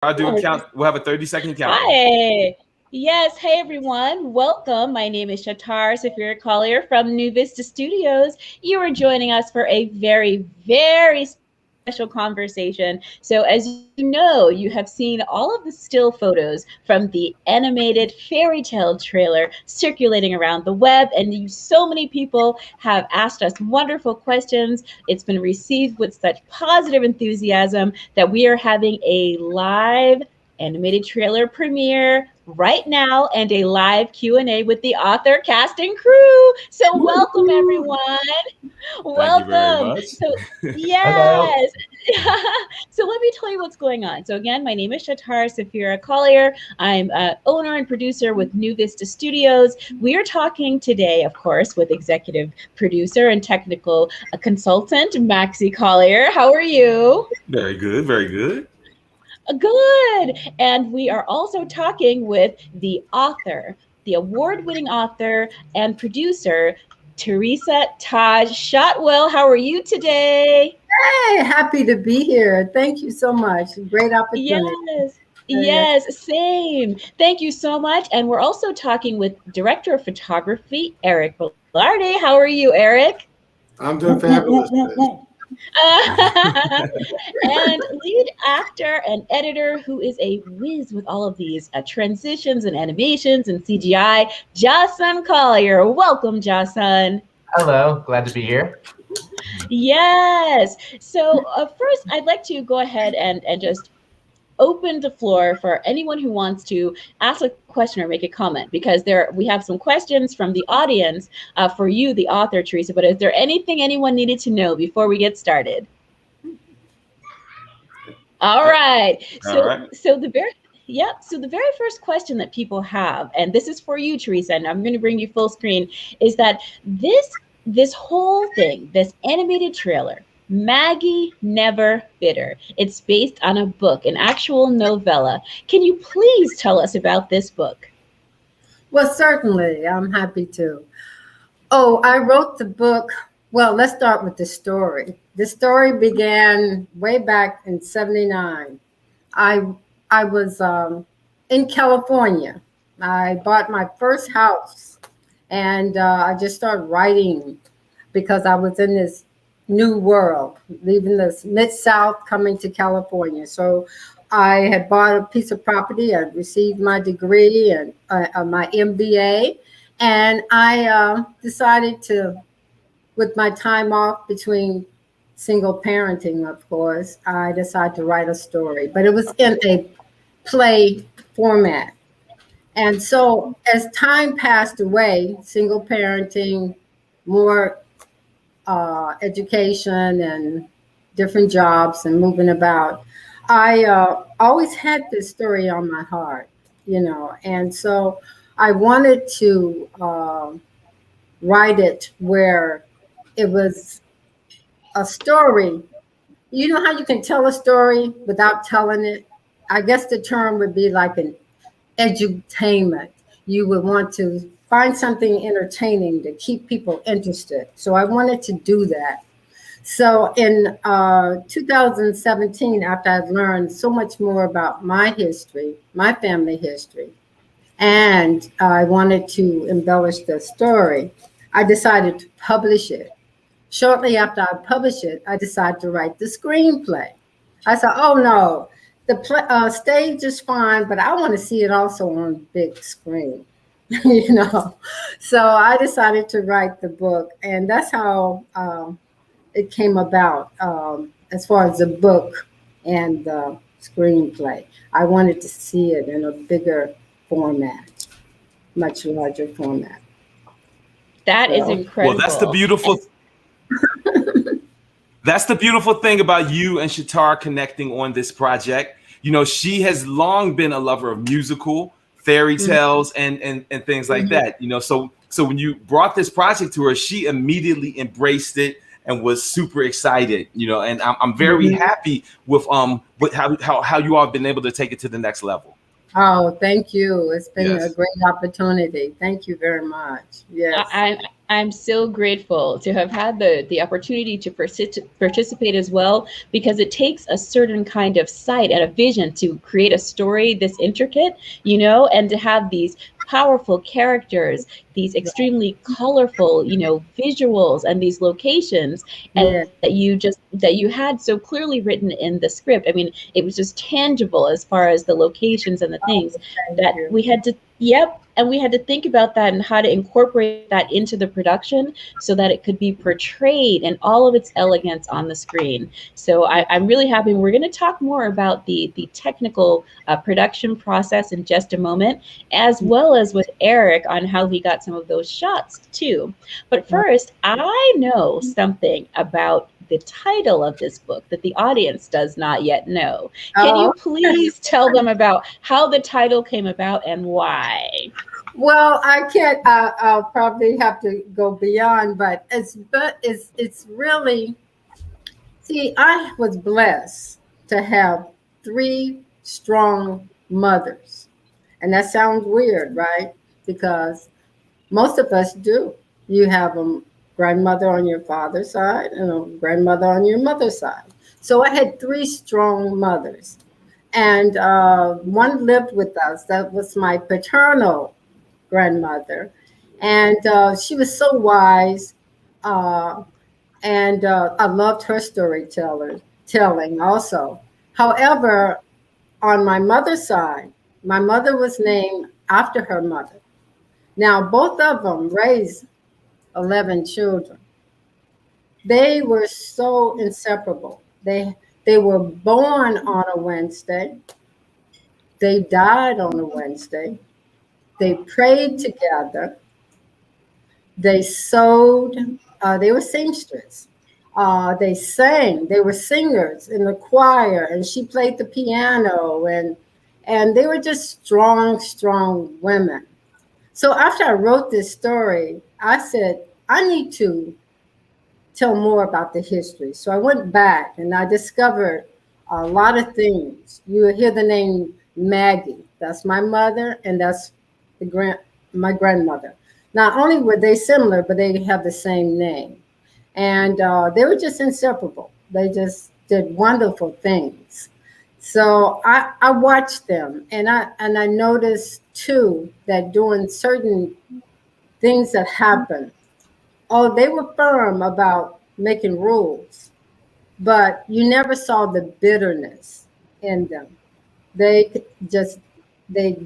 I'll do a count. We'll have a 30-second count. Hi. Yes. Hey, everyone. Welcome. My name is Schatar Sapphira Collier from Vista Studios. You are joining us for a very, very special conversation. So as you know, you have seen all of the still photos from the animated fairy tale trailer circulating around the web, and so many people have asked us wonderful questions. It's been received with such positive enthusiasm that we are having a live animated trailer premiere right now and a live Q&A with the author, cast, and crew. So welcome, everyone. Welcome. Thank you very much. So yes. So let me tell you what's going on. So again, my name is Schatar Sapphira Collier. I'm owner and producer with Vista Studios. We are talking today, of course, with executive producer and technical consultant Maxie Collier. How are you? Very good. Very good. Good. And we are also talking with the author, the award-winning author and producer, Theresa Shotwell. How are you today? Hey, happy to be here. Thank you so much. Great opportunity. Yes, same. Thank you so much. And we're also talking with Director of Photography, Eric Velarde. How are you, Eric? I'm doing fabulous. And lead actor and editor who is a whiz with all of these transitions and animations and CGI, Jahsun Collier. Welcome, Jahsun. Hello, glad to be here. Yes. So first, I'd like to go ahead and just open the floor for anyone who wants to ask a question or make a comment, because we have some questions from the audience for you, the author, Theresa. But is there anything anyone needed to know before we get started? All right. So the very first question that people have, and this is for you, Theresa, and I'm going to bring you full screen, is that this whole thing, this animated trailer, Maggie Never Bitter. It's based on a book, an actual novella. Can you please tell us about this book? Well, certainly. I'm happy to. Oh, I wrote the book. Well, let's start with the story. The story began way back in '79. I was in California. I bought my first house, and I just started writing because I was in this new world, leaving the Mid-South, coming to California. So I had bought a piece of property. I received my degree and my MBA. And I decided to, with my time off between single parenting, of course, I decided to write a story. But it was in a play format. And so as time passed away, single parenting, more education and different jobs and moving about, I always had this story on my heart, and so I wanted to write it where it was a story. You know how you can tell a story without telling it? I guess the term would be like an edutainment. You would want to find something entertaining to keep people interested. So I wanted to do that. So in 2017, after I've learned so much more about my history, my family history, and I wanted to embellish the story, I decided to publish it. Shortly after I published it, I decided to write the screenplay. I said, oh no, the stage is fine, but I want to see it also on big screen. So I decided to write the book, and that's how it came about. As far as the book and the screenplay, I wanted to see it in a bigger format, much larger format. That is incredible. Well, that's the beautiful thing about you and Schatar connecting on this project. She has long been a lover of musical, fairy tales, and things like that. So when you brought this project to her, she immediately embraced it and was super excited. And I'm very happy with how you all have been able to take it to the next level. Oh, thank you. It's been a great opportunity. Thank you very much. Yes. I'm so grateful to have had the opportunity to participate as well, because it takes a certain kind of sight and a vision to create a story this intricate, and to have these powerful characters, these extremely colorful, visuals, and these locations, and that you had so clearly written in the script. I mean, it was just tangible as far as the locations and the things that we had to. Yep. And we had to think about that and how to incorporate that into the production so that it could be portrayed in all of its elegance on the screen. So I'm really happy. We're going to talk more about the technical production process in just a moment, as well as with Eric on how he got some of those shots too. But first, I know something about the title of this book that the audience does not yet know. Can you please tell them about how the title came about and why? Well, I can't. I'll probably have to go beyond, but it's really. See, I was blessed to have 3 strong mothers, and that sounds weird, right? Because most of us do. You have a grandmother on your father's side and a grandmother on your mother's side. So I had 3 strong mothers, and one lived with us. That was my paternal grandmother, and she was so wise, and I loved her storytelling also. However, on my mother's side, my mother was named after her mother. Now, both of them raised 11 children. They were so inseparable. They were born on a Wednesday. They died on a Wednesday. They prayed together. They sewed. They were seamstress. They sang. They were singers in the choir, and she played the piano, and they were just strong women. So after I wrote this story, I said, I need to tell more about the history. So I went back and I discovered a lot of things. You will hear the name Maggie. That's my mother, and that's my grandmother. Not only were they similar, but they have the same name. And they were just inseparable. They just did wonderful things. So I watched them, and I noticed too that doing certain things that happened, they were firm about making rules, but you never saw the bitterness in them. They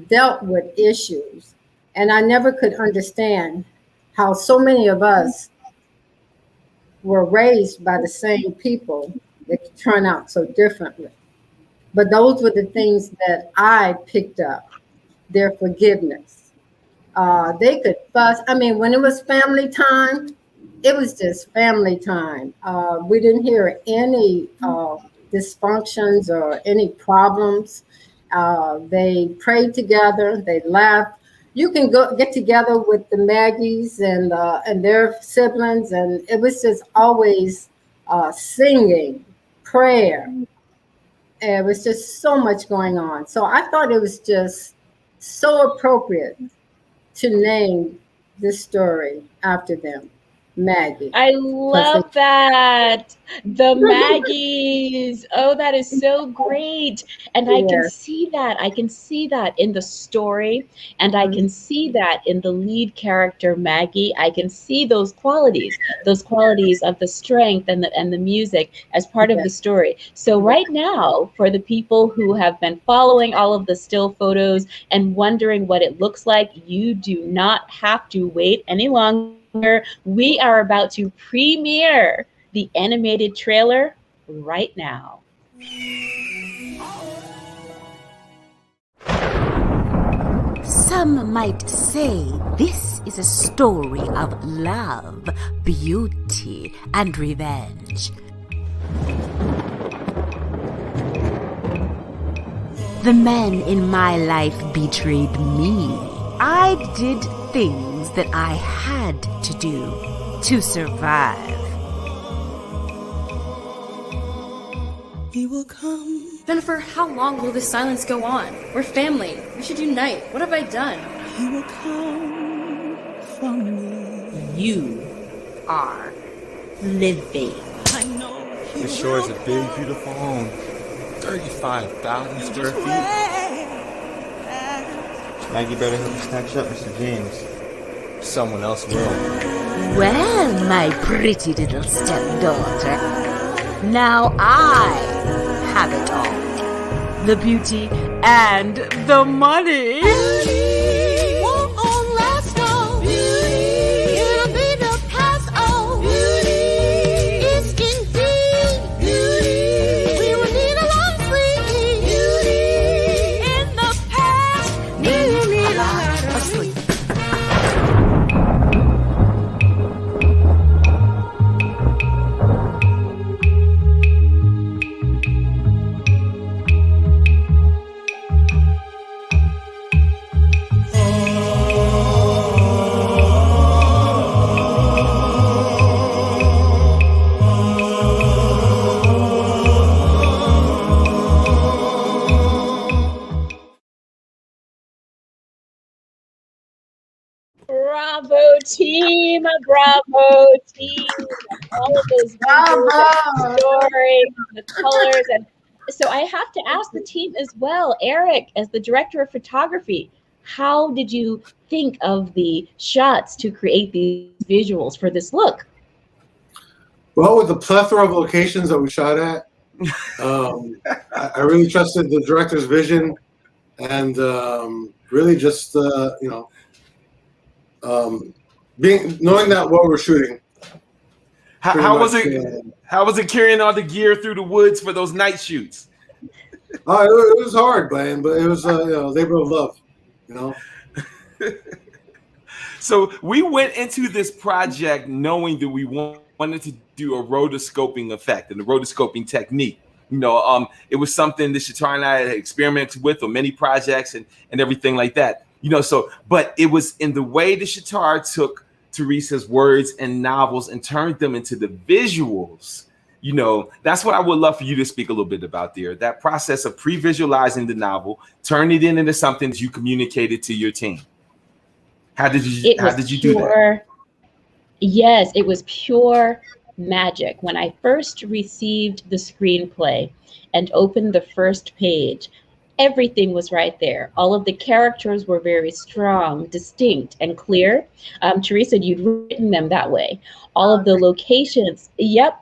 dealt with issues, and I never could understand how so many of us were raised by the same people that turn out so differently. But those were the things that I picked up, their forgiveness. They could fuss. I mean, when it was family time, it was just family time. We didn't hear any dysfunctions or any problems. They prayed together. They laughed. You can get together with the Maggies and their siblings, and it was just always singing, prayer. It was just so much going on. So I thought it was just so appropriate to name this story after them, Maggie. I love that. The Maggies. Oh, that is so great. And I can see that. I can see that in the story. And I can see that in the lead character, Maggie. I can see those qualities of the strength and the music as part of the story. So right now, for the people who have been following all of the still photos and wondering what it looks like, you do not have to wait any longer. We are about to premiere the animated trailer right now. Some might say this is a story of love, beauty, and revenge. The men in my life betrayed me. I did things that I had to do to survive. He will come. Then for how long will this silence go on? We're family. We should unite. What have I done? He will come for me. you are living. It sure is a big, beautiful home. 35,000 square feet. Maggie better help me snatch up Mr. James. Someone else will. Well, my pretty little stepdaughter, now I have it all. The beauty and the money. Bravo team, bravo team. All of those visuals, stories, the colors, and so I have to ask the team as well. Eric, as the director of photography, how did you think of the shots to create these visuals for this look? Well, with the plethora of locations that we shot at, I really trusted the director's vision, and really just knowing that what we're shooting. How was it? How was it carrying all the gear through the woods for those night shoots? It was hard, man, but it was labor of love, you know. So we went into this project knowing that we wanted to do a rotoscoping effect and the rotoscoping technique. You know, it was something that Schatar and I had experimented with on many projects and everything like that. You know, so but it was in the way that Schatar took Theresa's words and novels and turned them into the visuals. You know, that's what I would love for you to speak a little bit about there. That process of pre-visualizing the novel, turning it into something that you communicated to your team. How did you do that? Yes, it was pure magic. When I first received the screenplay and opened the first page, everything was right there. All of the characters were very strong, distinct, and clear. Theresa, you'd written them that way. All of the locations,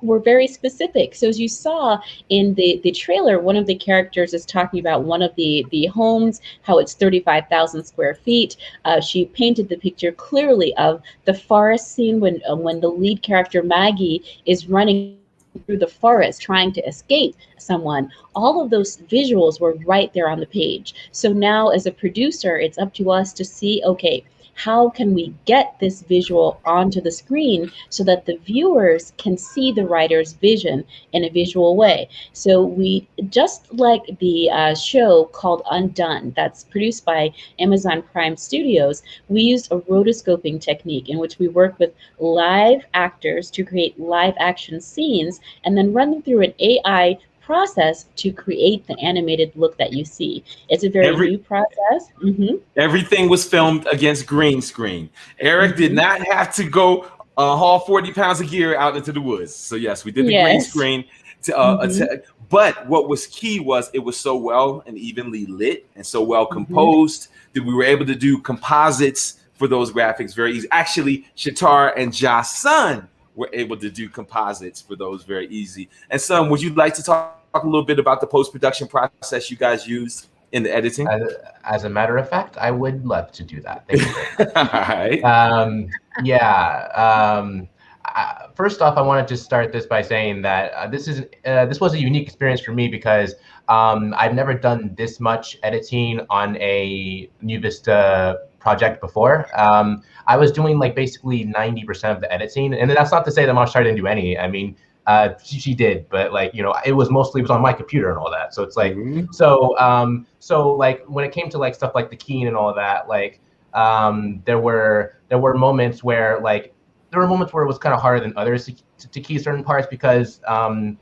were very specific. So as you saw in the trailer, one of the characters is talking about one of the homes, how it's 35,000 square feet. She painted the picture clearly of the forest scene when the lead character, Maggie, is running through the forest trying to escape someone. All of those visuals were right there on the page. So now as a producer, it's up to us to see, okay, how can we get this visual onto the screen so that the viewers can see the writer's vision in a visual way? So we, just like the show called Undone, that's produced by Amazon Prime Studios, we used a rotoscoping technique in which we work with live actors to create live action scenes and then run them through an AI process to create the animated look that you see. It's a very new process. Everything was filmed against green screen. Eric did not have to go haul 40 pounds of gear out into the woods. So yes, we did the green screen. But what was key was it was so well and evenly lit and so well composed that we were able to do composites for those graphics very easy. Actually, Schatar and Jahsun were able to do composites for those very easy. And Son, would you like to talk a little bit about the post-production process you guys used in the editing? As a matter of fact, I would love to do that. Thank you. All right. First off, I wanted to start this by saying that this was a unique experience for me because I've never done this much editing on a New Vista project before. I was doing like basically 90% of the editing, and that's not to say that Mashtar didn't do any. I mean, she did, but like, you know, it was on my computer and all that. So it's like, so like when it came to like stuff like the keying and all of that, like there were moments where it was kind of harder than others to key certain parts because the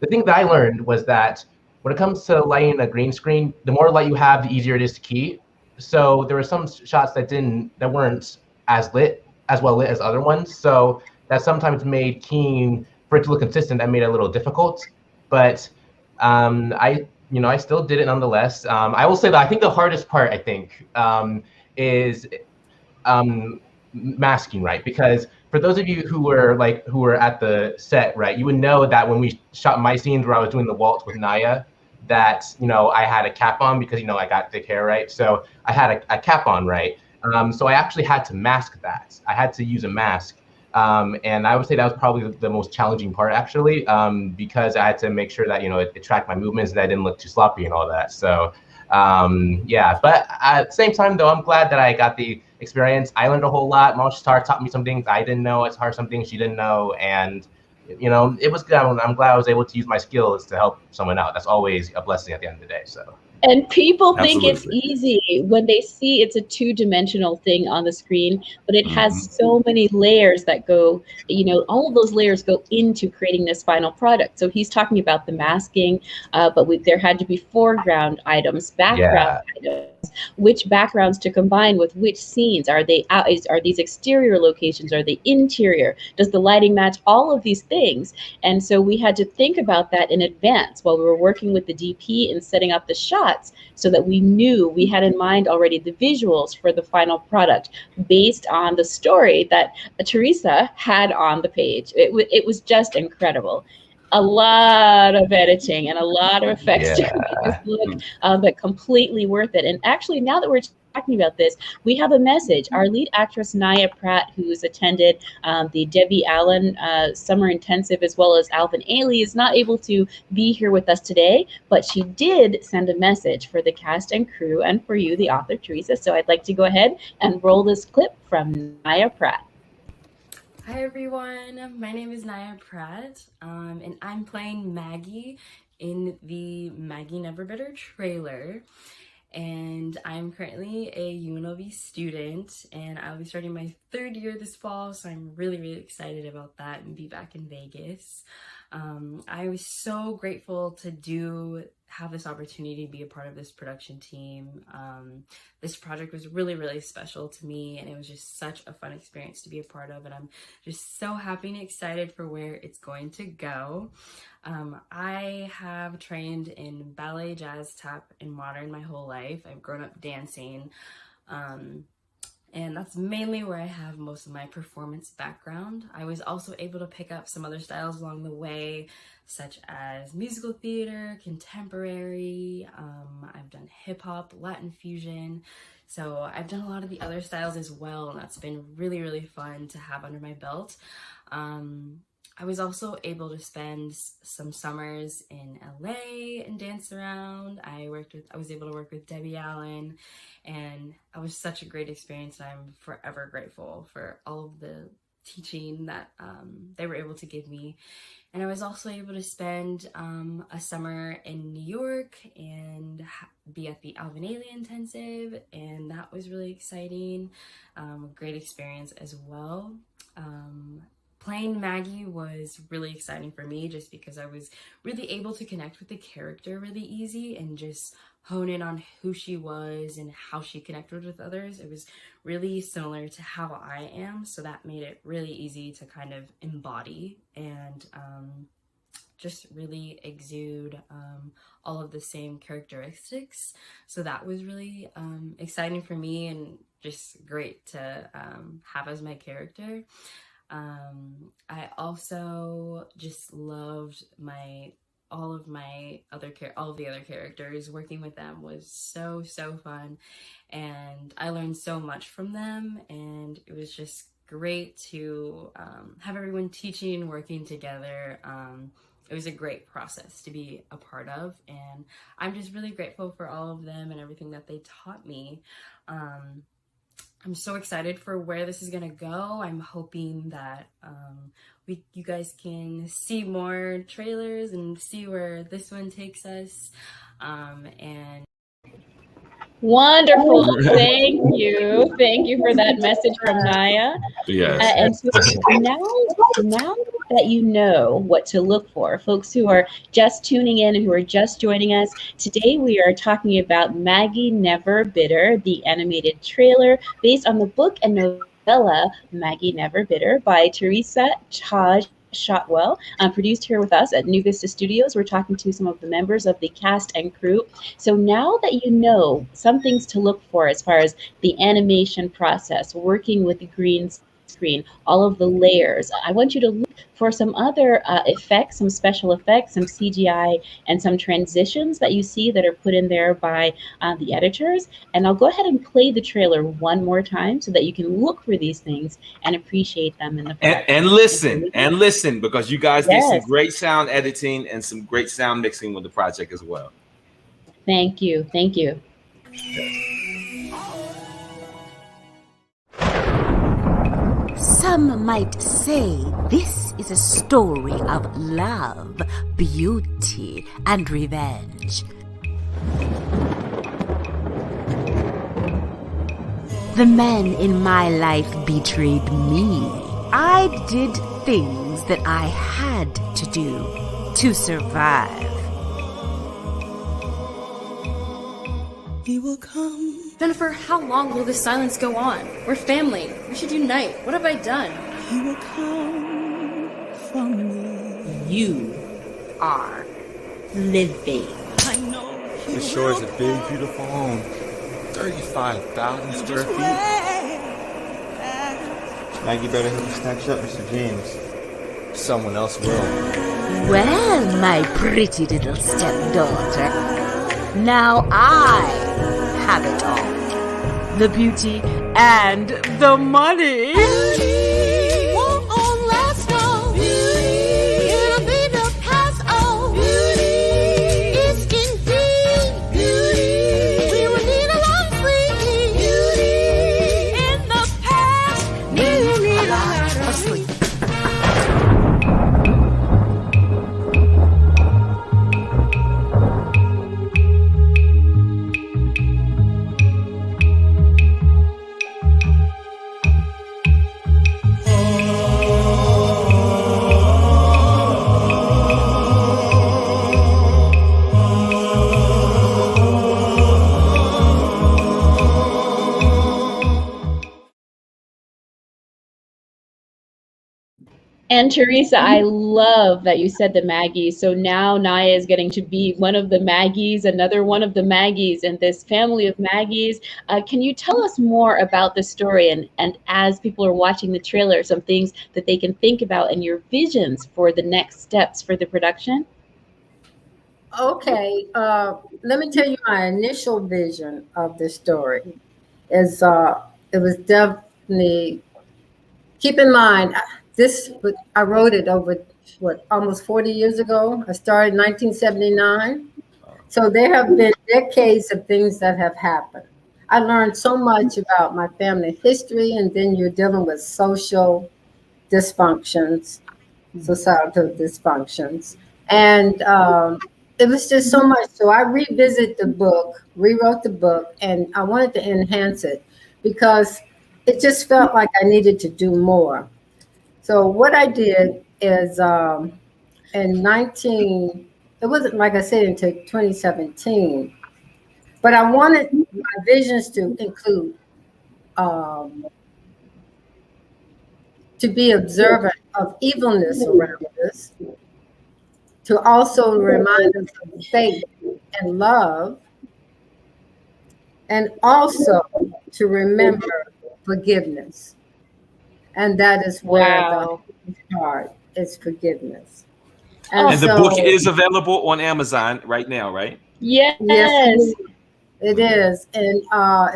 thing that I learned was that when it comes to lighting a green screen, the more light you have, the easier it is to key. So there were some shots that weren't as lit, as well lit as other ones. So that sometimes made Keen, for it to look consistent, that made it a little difficult. But I still did it nonetheless. I will say that I think the hardest part, is masking, right? Because for those of you who were at the set, right, you would know that when we shot my scenes where I was doing the waltz with Niyah, that I had a cap on because I got thick hair, right? So I had a cap on, right? So I actually had to mask that. I had to use a mask. And I would say that was probably the most challenging part, actually, because I had to make sure that, it tracked my movements and that I didn't look too sloppy and all that. So, yeah, but at the same time, though, I'm glad that I got the experience. I learned a whole lot. Schatar taught me some things I didn't know. It's hard, some things she didn't know. And, it was good. I'm glad I was able to use my skills to help someone out. That's always a blessing at the end of the day. So. And people think it's Absolutely. easy when they see it's a two-dimensional thing on the screen, but it has so many layers that go, all of those layers go into creating this final product. So he's talking about the masking, but there had to be foreground items, background items, which backgrounds to combine with which scenes. Are they out? Are these exterior locations? Are they interior? Does the lighting match? All of these things. And so we had to think about that in advance while we were working with the DP and setting up the shots, so that we knew we had in mind already the visuals for the final product based on the story that Theresa had on the page. It was just incredible. A lot of editing and a lot of effects to make this look, but completely worth it. And actually, now that we're talking about this, we have a message. Our lead actress, Niyah Pratt, who's attended the Debbie Allen Summer Intensive, as well as Alvin Ailey, is not able to be here with us today, but she did send a message for the cast and crew and for you, the author, Theresa. So I'd like to go ahead and roll this clip from Niyah Pratt. Hi everyone, my name is Niyah Pratt, and I'm playing Maggie in the Maggie Never Bitter trailer. And I'm currently a UNLV student, and I'll be starting my 3rd year this fall, so I'm really excited about that and be back in Vegas. I was so grateful to have this opportunity to be a part of this production team. This project was really special to me, and it was just such a fun experience to be a part of, and I'm just so happy and excited for where it's going to go. I have trained in ballet, jazz, tap, and modern my whole life. I've grown up dancing, and that's mainly where I have most of my performance background. I was also able to pick up some other styles along the way, such as musical theater, contemporary. I've done hip hop, Latin fusion. So I've done a lot of the other styles as well, and that's been really fun to have under my belt. I was also able to spend some summers in LA and dance around. I was able to work with Debbie Allen, and it was such a great experience. I'm forever grateful for all of the teaching that they were able to give me. And I was also able to spend a summer in New York and be at the Alvin Ailey Intensive, and that was really exciting. A great experience as well. Playing Maggie was really exciting for me just because I was really able to connect with the character really easy and just hone in on who she was and how she connected with others. It was really similar to how I am, so that made it really easy to kind of embody and just really exude all of the same characteristics. So that was really exciting for me and just great to have as my character. I also just loved all of the other characters. Working with them was so fun, and I learned so much from them, and it was just great to have everyone teaching and working together. It was a great process to be a part of, and I'm just really grateful for all of them and everything that they taught me. I'm so excited for where this is gonna go. I'm hoping that you guys can see more trailers and see where this one takes us. And wonderful. Thank you for that message from Niyah. Yes. And so now that you know what to look for, folks who are just tuning in and who are just joining us, today we are talking about Maggie Never Bitter, the animated trailer based on the book and novella Maggie Never Bitter by Theresa Shotwell, produced here with us at New Vista Studios. We're talking to some of the members of the cast and crew. So now that you know some things to look for as far as the animation process, working with the green screen, all of the layers, I want you to look for some other effects, some special effects, some CGI, and some transitions that you see that are put in there by the editors. And I'll go ahead and play the trailer one more time so that you can look for these things and appreciate them in the and listen, because you guys did some great sound editing and some great sound mixing with the project as well. Thank you. Thank you. Some might say this is a story of love, beauty, and revenge. The men in my life betrayed me. I did things that I had to do to survive. He will come. Then for how long will this silence go on? We're family. We should unite. What have I done? He will come from me. You are living. I know. The shore is a big, beautiful home. 35,000 square feet. Maggie better help me snatch up Mr. James. Someone else will. Well, my pretty little stepdaughter, now I have it all. The beauty and the money. Beauty won't all last long. Beauty, it'll be the past. Oh, beauty is indeed beauty. We will need a long sleep. Beauty in the past. Need a lot of sleep. And Theresa, I love that you said the Maggies. So now Niyah is getting to be one of the Maggies, another one of the Maggies in this family of Maggies. Can you tell us more about the story and as people are watching the trailer, some things that they can think about and your visions for the next steps for the production? Okay, let me tell you my initial vision of the story. It was definitely, keep in mind, I wrote it over, almost 40 years ago. I started in 1979. So there have been decades of things that have happened. I learned so much about my family history, and then you're dealing with social dysfunctions, societal dysfunctions. And it was just so much. So I rewrote the book, and I wanted to enhance it because it just felt like I needed to do more. So what I did is it wasn't, like I said, until 2017, but I wanted my visions to include, to be observant of evilness around us, to also remind us of faith and love, and also to remember forgiveness. And that is where the part is forgiveness. And the book is available on Amazon right now, right? Yes, it is. And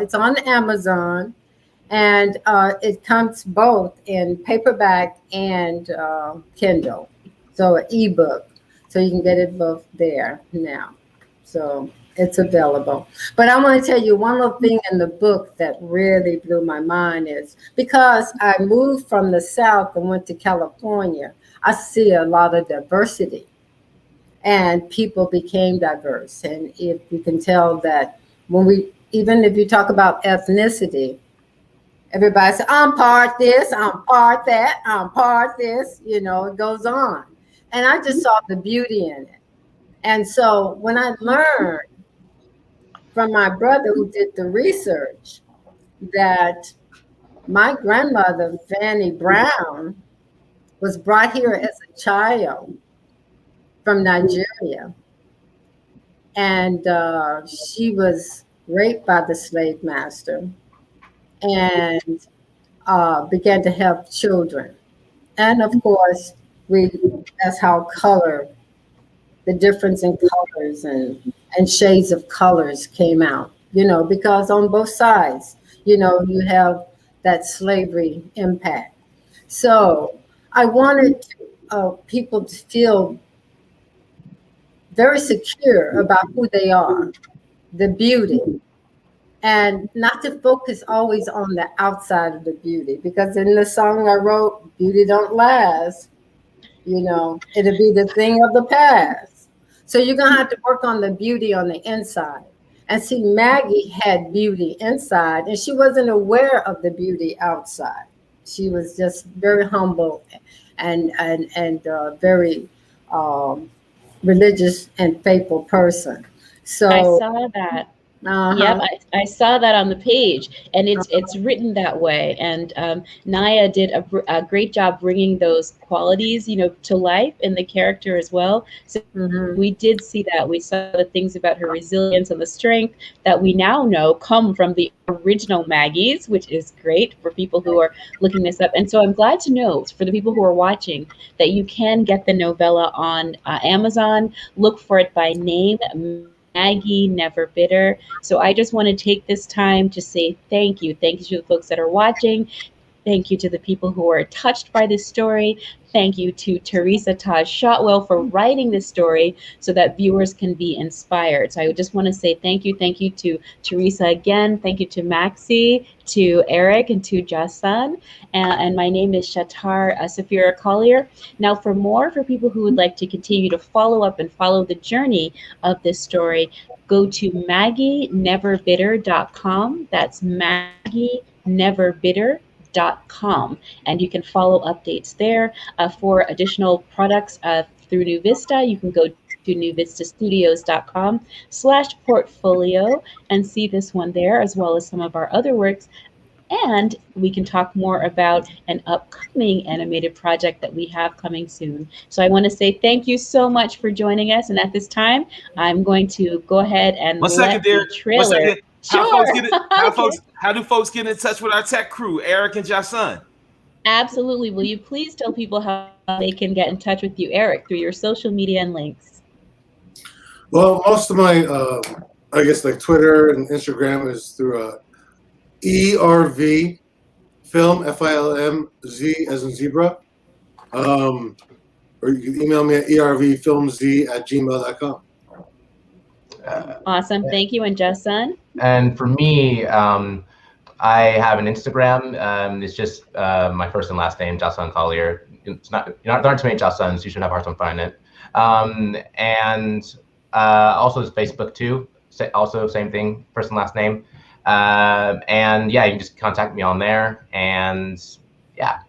it's on Amazon. And it comes both in paperback and Kindle. So an ebook. So you can get it both there now. So it's available. But I want to tell you one little thing in the book that really blew my mind is because I moved from the South and went to California, I see a lot of diversity and people became diverse. And if you can tell that even if you talk about ethnicity, everybody says, I'm part this, I'm part that, I'm part this, it goes on. And I just saw the beauty in it. And so when I learned from my brother who did the research that My grandmother, Fanny Brown, was brought here as a child from Nigeria. And she was raped by the slave master and began to have children. And of course, that's how color, the difference in colors and shades of colors came out, because on both sides, you have that slavery impact. So I wanted people to feel very secure about who they are, the beauty, and not to focus always on the outside of the beauty, because in the song I wrote, beauty don't last, it'll be the thing of the past. So you're gonna have to work on the beauty on the inside. And see, Maggie had beauty inside, and she wasn't aware of the beauty outside. She was just very humble and very religious and faithful person. So I saw that. Yep, I saw that on the page, and it's written that way. And Niyah did a great job bringing those qualities, to life in the character as well. So we did see that. We saw the things about her resilience and the strength that we now know come from the original Maggies, which is great for people who are looking this up. And so I'm glad to know, for the people who are watching, that you can get the novella on Amazon. Look for it by name, Maggie Never Bitter. So I just want to take this time to say thank you. Thank you to the folks that are watching. Thank you to the people who are touched by this story. Thank you to Theresa Shotwell for writing this story so that viewers can be inspired. So I just want to say thank you. Thank you to Theresa again. Thank you to Maxie, to Eric, and to Jahsun. And my name is Schatar Sapphira Collier. Now, for people who would like to continue to follow up and follow the journey of this story, go to MaggieNeverBitter.com. That's MaggieNeverBitter.com, and you can follow updates there. For additional products through New Vista, you can go to newvistastudios.com/portfolio and see this one there, as well as some of our other works. And we can talk more about an upcoming animated project that we have coming soon. So I want to say thank you so much for joining us. And at this time, I'm going to go ahead and One second, dear. Trailer. 1 second. Sure. How do folks get in touch with our tech crew, Eric and Jahsun? Absolutely. Will you please tell people how they can get in touch with you, Eric, through your social media and links? Well, most of my, I guess, like Twitter and Instagram is through ERV Film, FILMZ as in zebra. Or you can email me at ervfilmz@gmail.com. Awesome. Thank you. And Jahsun? And for me, I have an Instagram. It's just my first and last name, Jahsun Collier. There aren't too many Jahsuns. You should have a hard time finding it. And also it's Facebook too. Also same thing, first and last name. And yeah, you can just contact me on there. And yeah.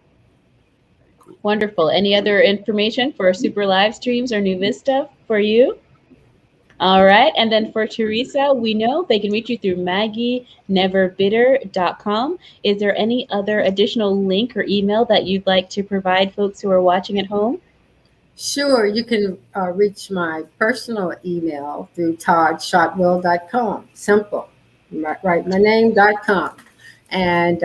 Wonderful. Any other information for super live streams or New Vista for you? All right. And then for Theresa, we know they can reach you through MaggieNeverBitter.com. Is there any other additional link or email that you'd like to provide folks who are watching at home? Sure. You can reach my personal email through toddshotwell.com. Simple. Write my name.com. And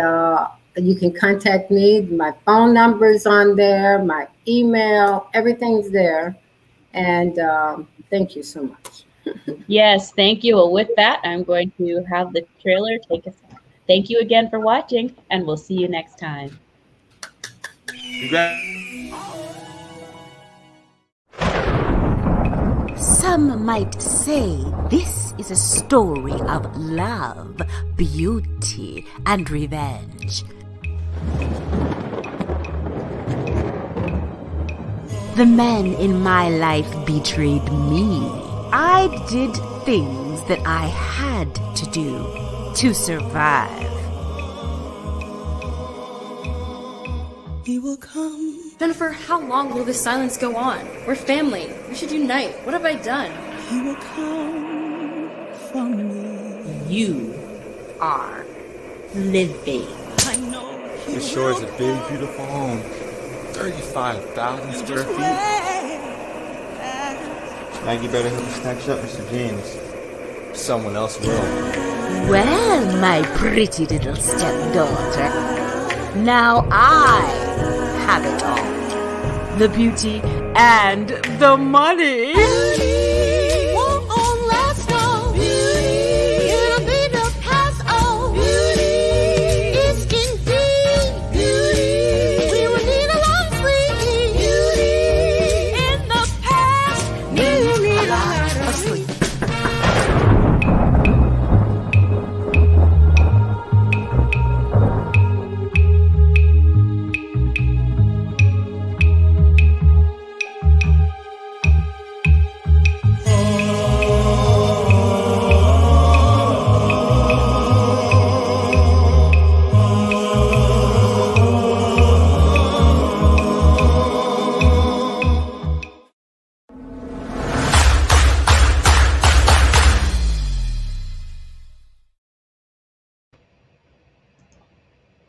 you can contact me. My phone number's on there, my email, everything's there. And thank you so much. Yes, thank you. Well, with that, I'm going to have the trailer take us out. Thank you again for watching, and we'll see you next time. Some might say this is a story of love, beauty, and revenge. The men in my life betrayed me. I did things that I had to do to survive. He will come. Then for how long will this silence go on? We're family. We should unite. What have I done? He will come from me. You are living. I know The shore is a big, beautiful home. 35,000 square feet. Maggie better help us snatch up Mr. James. Someone else will. Well, my pretty little stepdaughter, now I have it all. The beauty and the money.